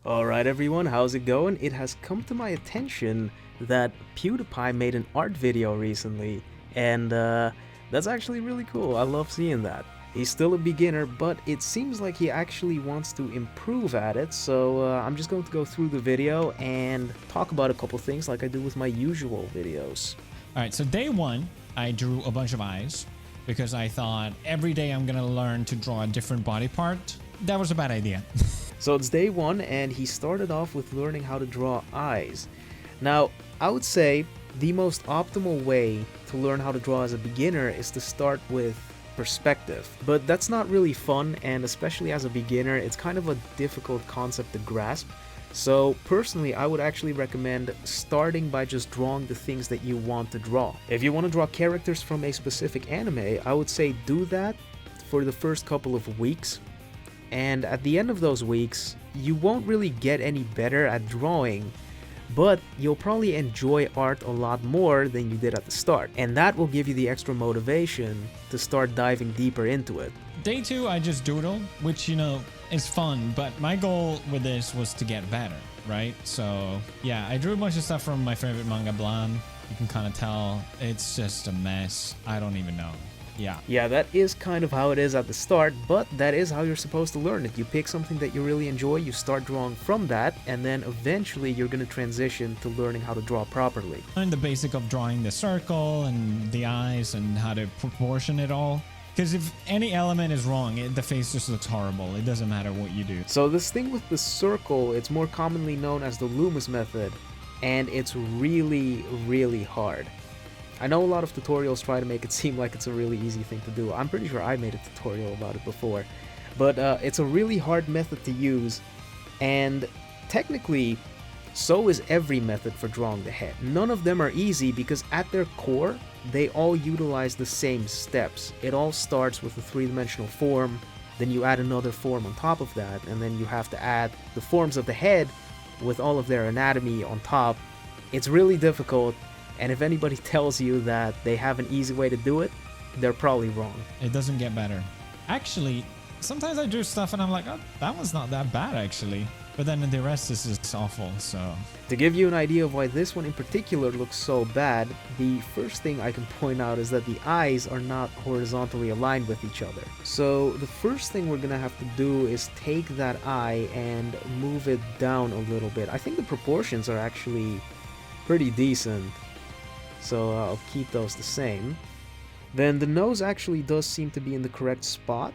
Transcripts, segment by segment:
Alright everyone, how's it going? It has come to my attention that PewDiePie made an art video recently, and that's actually really cool. I love seeing that. He's still a beginner, but it seems like he actually wants to improve at it, so I'm just going to go through the video and talk about a couple things like I do with my usual videos. Alright, so day one, I drew a bunch of eyes because I thought every day I'm gonna learn to draw a different body part. That was a bad idea. So it's day one, and he started off with learning how to draw eyes. Now, I would say the most optimal way to learn how to draw as a beginner is to start with perspective. But that's not really fun, and especially as a beginner, it's kind of a difficult concept to grasp. So personally, I would actually recommend starting by just drawing the things that you want to draw. If you want to draw characters from a specific anime, I would say do that for the first couple of weeks. And at the end of those weeks, you won't really get any better at drawing, but you'll probably enjoy art a lot more than you did at the start. And that will give you the extra motivation to start diving deeper into it. Day two, I just doodled, which, you know, is fun, but my goal with this was to get better, right? So yeah, I drew a bunch of stuff from my favorite manga, Blan. You can kind of tell it's just a mess. I don't even know. Yeah, that is kind of how it is at the start, but that is how you're supposed to learn it. You pick something that you really enjoy, you start drawing from that, and then eventually you're going to transition to learning how to draw properly. Learn the basic of drawing the circle and the eyes and how to proportion it all. Because if any element is wrong, the face just looks horrible. It doesn't matter what you do. So this thing with the circle, it's more commonly known as the Loomis method, and it's really, really hard. I know a lot of tutorials try to make it seem like it's a really easy thing to do. I'm pretty sure I made a tutorial about it before. But it's a really hard method to use, and technically, so is every method for drawing the head. None of them are easy because at their core, they all utilize the same steps. It all starts with a three-dimensional form, then you add another form on top of that, and then you have to add the forms of the head with all of their anatomy on top. It's really difficult. And if anybody tells you that they have an easy way to do it, they're probably wrong. It doesn't get better. Actually, sometimes I do stuff and I'm like, oh, that was not that bad actually. But then the rest is just awful, so. To give you an idea of why this one in particular looks so bad, the first thing I can point out is that the eyes are not horizontally aligned with each other. So the first thing we're gonna have to do is take that eye and move it down a little bit. I think the proportions are actually pretty decent. So I'll keep those the same. Then the nose actually does seem to be in the correct spot.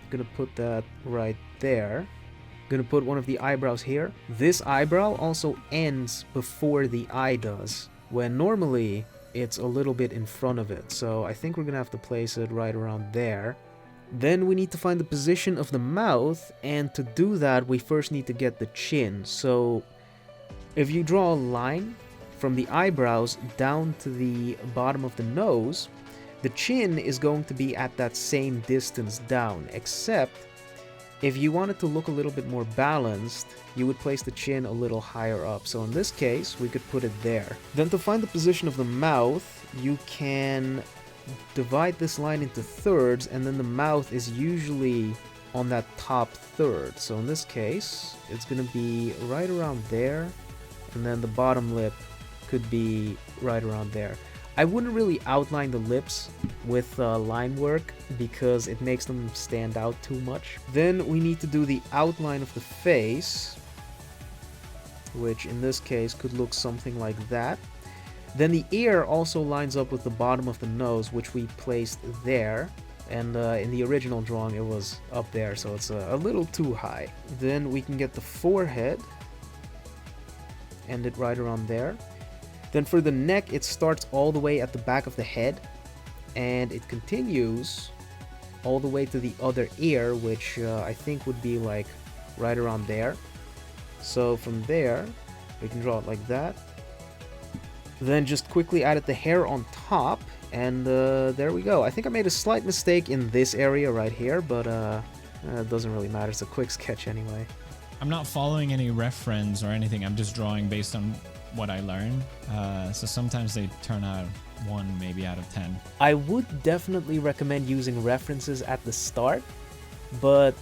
I'm gonna put that right there. I'm gonna put one of the eyebrows here. This eyebrow also ends before the eye does, when normally it's a little bit in front of it. So I think we're gonna have to place it right around there. Then we need to find the position of the mouth, and to do that we first need to get the chin. So if you draw a line from the eyebrows down to the bottom of the nose, the chin is going to be at that same distance down, except if you want it to look a little bit more balanced, you would place the chin a little higher up. So in this case, we could put it there. Then to find the position of the mouth, you can divide this line into thirds, and then the mouth is usually on that top third. So in this case, it's going to be right around there, and then the bottom lip could be right around there. I wouldn't really outline the lips with line work because it makes them stand out too much. Then we need to do the outline of the face, which in this case could look something like that. Then the ear also lines up with the bottom of the nose, which we placed there. And in the original drawing it was up there, so it's a little too high. Then we can get the forehead, end it right around there. Then for the neck, it starts all the way at the back of the head, and it continues all the way to the other ear, which I think would be like right around there. So from there, we can draw it like that. Then just quickly added the hair on top, and there we go. I think I made a slight mistake in this area right here, but it doesn't really matter. It's a quick sketch anyway. I'm not following any reference or anything. I'm just drawing based on what I learned. So sometimes they turn out 1 maybe out of 10. I would definitely recommend using references at the start, but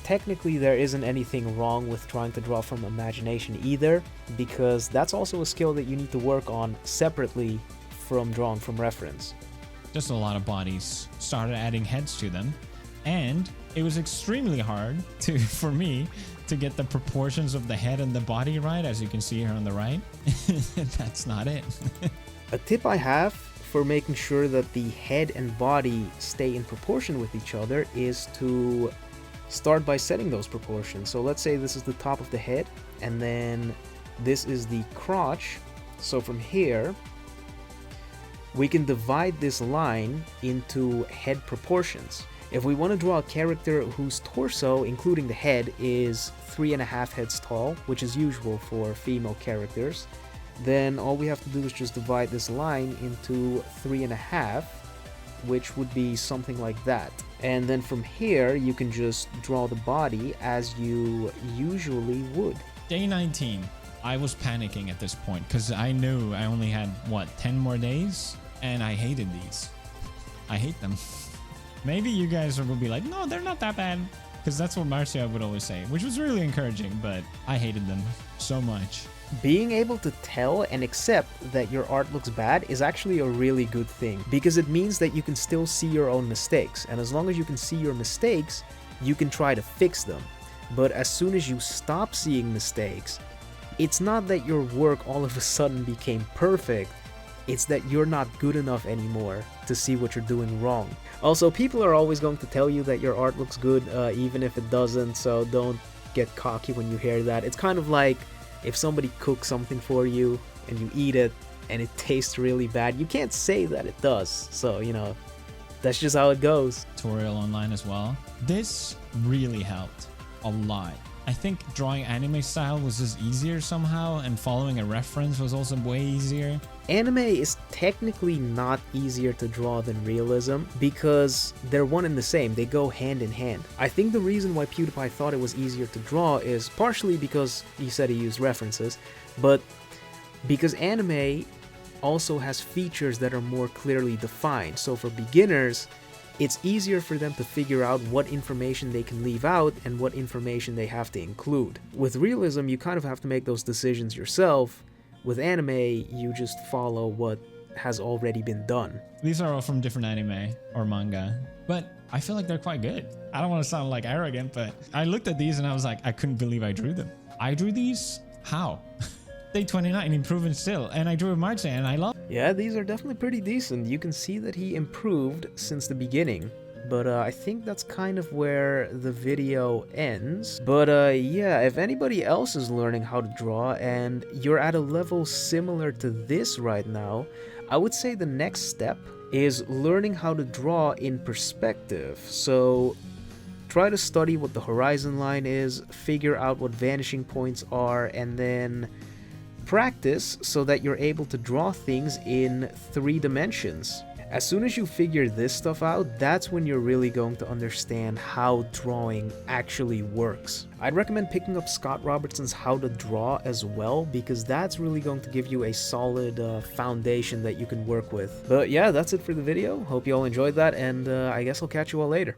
technically there isn't anything wrong with trying to draw from imagination either, because that's also a skill that you need to work on separately from drawing from reference. Just a lot of bodies, started adding heads to them, and it was extremely hard for me to get the proportions of the head and the body right, as you can see here on the right. That's not it. A tip I have for making sure that the head and body stay in proportion with each other is to start by setting those proportions. So let's say this is the top of the head, and then this is the crotch. So from here, we can divide this line into head proportions. If we want to draw a character whose torso, including the head, is 3.5 heads tall, which is usual for female characters, then all we have to do is just divide this line into 3.5, which would be something like that. And then from here, you can just draw the body as you usually would. Day 19. I was panicking at this point because I knew I only had, 10 more days? And I hated these. I hate them. Maybe you guys will be like, no, they're not that bad. Because that's what Marcia would always say, which was really encouraging, but I hated them so much. Being able to tell and accept that your art looks bad is actually a really good thing, because it means that you can still see your own mistakes, and as long as you can see your mistakes, you can try to fix them. But as soon as you stop seeing mistakes, it's not that your work all of a sudden became perfect, it's that you're not good enough anymore to see what you're doing wrong. Also, people are always going to tell you that your art looks good, even if it doesn't, so don't get cocky when you hear that. It's kind of like if somebody cooks something for you and you eat it and it tastes really bad, you can't say that it does. So, that's just how it goes. Tutorial online as well. This really helped a lot. I think drawing anime style was just easier somehow, and following a reference was also way easier. Anime is technically not easier to draw than realism because they're one and the same. They go hand in hand. I think the reason why PewDiePie thought it was easier to draw is partially because he said he used references, but because anime also has features that are more clearly defined. So for beginners, it's easier for them to figure out what information they can leave out and what information they have to include. With realism, you kind of have to make those decisions yourself. With anime, you just follow what has already been done. These are all from different anime or manga, but I feel like they're quite good. I don't want to sound like arrogant, but I looked at these and I was like, I couldn't believe I drew them. I drew these? How? Day 29, improving still, and I drew a March and I love. Yeah, these are definitely pretty decent. You can see that he improved since the beginning. But I think that's kind of where the video ends. But yeah, if anybody else is learning how to draw and you're at a level similar to this right now, I would say the next step is learning how to draw in perspective. So try to study what the horizon line is, figure out what vanishing points are, and then practice so that you're able to draw things in 3 dimensions. As soon as you figure this stuff out, that's when you're really going to understand how drawing actually works. I'd recommend picking up Scott Robertson's How to Draw as well, because that's really going to give you a solid foundation that you can work with. But yeah, that's it for the video. Hope you all enjoyed that, and I guess I'll catch you all later.